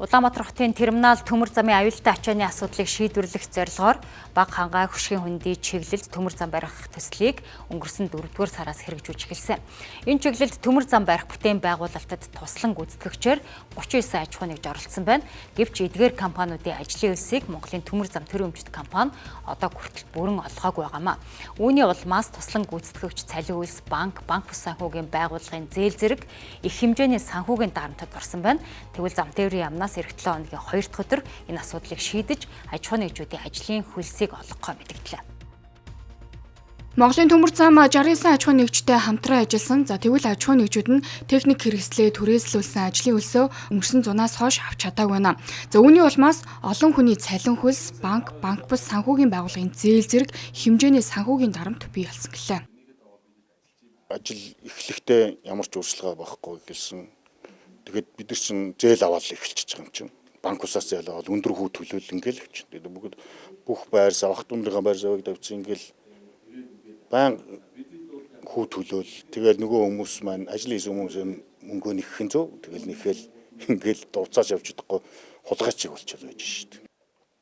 Улаанбаатар хотын терминал төмөр замын аюултай ачааны асуудлыг шийдвэрлэх зорилгоор Бага хангаай хөшгийн хөндий чиглэлд төмөр зам барих төслийг өнгөрсөн 4-р сараас хэрэгжүүлж эхэлсэн. Энэ чиглэлд төмөр зам барих бүтээн байгуулалтад туслан гүйцэтгэгчээр 39 аж ахуй нэгж оролцсон байна. Гэвч эдгээр компаниудын ажлын үлсийг Монголын төмөр зам төр өмчт компани одоо хүртэл бүрэн олгоогүй байгаамаа. Үүний улмаас туслан гүйцэтгэгч цалин үлс банк бус санхүүгийн байгууллагын зээл зэрэг их хэмжээний санхүүгийн дарамтад орсон байна. Тэгвэл зам тээврийн яамнаас эх 7 хоногийн 2 дахь өдөр энэ асуудлыг шийдэж аж ахуй нэгжүүдийн ажлын хөлсийг олгохоо мэдгдлээ. Монголын төмөр зам 69 аж ахуй нэгжтэй хамтран ажилласан. Тэгвэл аж ахуй нэгжүүд нь техник хэрэгслээ түрээслүүлсэн ажлын хөлсөө өнгөрсөн зунаас хойш авч чадаагүй байна. Үүний улмаас олон хүний цалин хөлс, банк бус санхүүгийн байгууллагын зээл зэрэг хэмжээний санхүүгийн дарамт бий болсон гэлээ. Ажил эхлэхдээ ямар ч өөрчлөлт байхгүй гэсэн. Тэгээд бид нар чинь зээл аваад эхэлчихэж байгаа юм чинь. Банк усаас зээл аваад өндөр хүү төлөөл ингээл авчих. Тэгээд бүгд бүх байр савх дундынхаа байр савыг давцсан ингээл байн хүү төлөөл. Тэгээд нөгөө хүмүүс маань ажил хийсэн хүмүүс мөнгөө нэхэх зөө. Тэгэл нэхэл ингээл дууцааж явж чадахгүй хулгайчиг болчиход байж шүү дээ.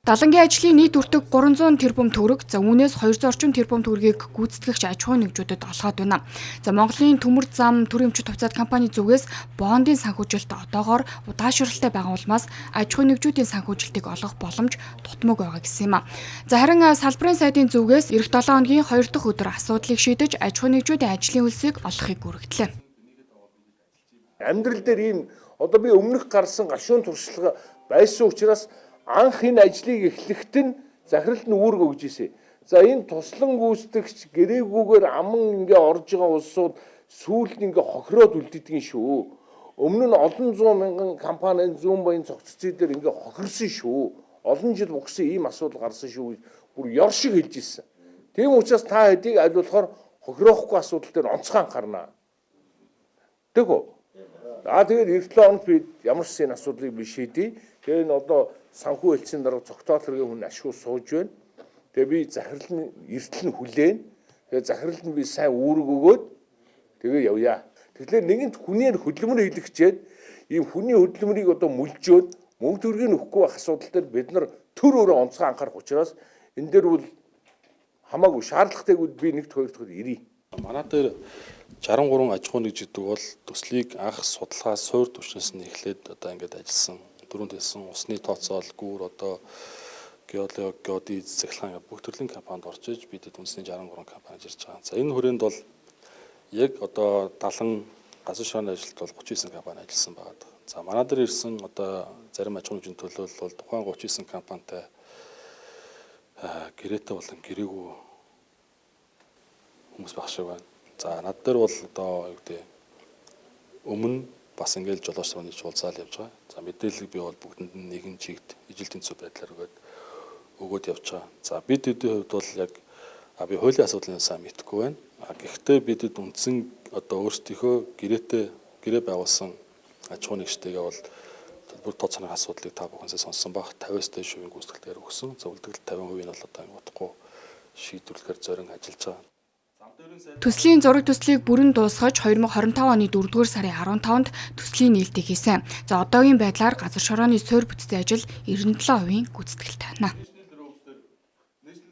Далангийн ажлын нийт үртэг 300 тэрбум төгрөг, үүнээс 200 орчим тэрбум төгрөгийг гүйцэтгэгч аж ахуй нэгжүүдэд олгоод байна. Монголын төмөр зам төр өмчит хувьцаат компани зүгээс бондын санхүүжилт одоогоор удаашралтай байгаа улмаас аж ахуй нэгжүүдийн санхүүжилтийг олгох боломж дутмаг байгаа гэсэн юм а. Харин салбарын сайдын зүгээс эх 7 хоногийн 2 дахь өдөр асуудлыг шийдэж аж ахуй нэгжүүдийн ажлын хөлсийг олохыг гуйгдлээ. Амьдрал дээр ийм одоо би өмнөх гарсан гашуун туршлага байсан учраас анх энэ ажлыг эхлэхэд нь захиралд нь үүрэг өгж ирсэн. За энэ туслан гүйцэтгэгч гэрээгүйгээр аман ингээ орж байгаа улсууд сүүлд ингээ хохироод үлддэгин шүү. Өмнө нь олон зуун мянган компани зүүн баян цогццыг дээр ингээ хохирсон шүү. Олон жил угсан ийм асуудал гарсан шүү. Бүр ёр шиг хэлж ирсэн. Тийм учраас та хэдийг аль болохоор хохироохгүй асуудал дээр онцгой анхаарна. Тэгвэл тэгээд эх 7 хоног би ямар ч энэ асуудлыг би шийдэе. Тэгээд энэ одоо санхүү хэлцийн дараа цогтоол хэргийн хүн ашгүй сууж байна. Тэгээ би захирал нь эртэл нь хүлээн. Тэгээ захирал нь би сайн үүрэг өгөөд тэгээ явъя. Тэгэхээр нэгэнт хүнээр хөдөлмөр хийлгчээд ийм хүний хөдөлмөрийг одоо мүлжөөд мөнгө төгрөгийг өгөхгүй байх асуудал дээр бид нар төр өөрөө онцгой анхаарах учраас энэ дээр бол хамаагүй шаардлагатайг би 1-2 дахь ирье. Манай дээр 63 аж ахуй нэгж гэдэг бол төслийг анх судалгаа суур түвшнээс нь эхлээд одоо ингээд ажилласан. Дөрөнд хэлсэн усны тооцоол гүүр одоо геодиз цахилгаан бүх төрлийн компанид орж иж бидэд үндэсний 63 компани ажиллаж байгаа. За энэ хүрээнд бол яг одоо 70 газар шааны ажилд бол 39 компани ажилласан байгаа. За манай дээр ирсэн одоо зарим аж ахуй нэгжийн төлөөлөл бол тухайн 39 компанитай гэрээтэй болон гэрээгүй хүмүүс байх шиг байна. За над дээр бол одоо юу гэдэг өмнө бас ингээл жолооч нарыг уулзаал явж байгаа. За мэдээлэл би бол бүгдэнд нь нэгэн чигт ижил тэнцүү байдлаар өгөөд явж байгаа. За бид хэдийн хувьд бол яг би хуулийн асуудлыг сайн мэдэхгүй байна. Гэхдээ бидэд үндсэн одоо өөрсдийнхөө гэрээ байгуулсан аж ахуй нэгжтэйгээ бол бүр тооцооны асуудлыг та бүхэнсээ сонссон баг 50% гүйцэтгэлээр өгсөн. За үлдэгдэл 50% нь бол одоо утгагүй шийдвэрлэхээр зорин ажиллаж байгаа. Төслийн зураг төслийг бүрэн дуусгаж 2025 оны 4-р сарын 15-нд төслийн нээлтийг хийсэн. Одоогийн байдлаар газар шорооны суурь бүтцийн ажил 97% гүйцэтгэлтэй байна.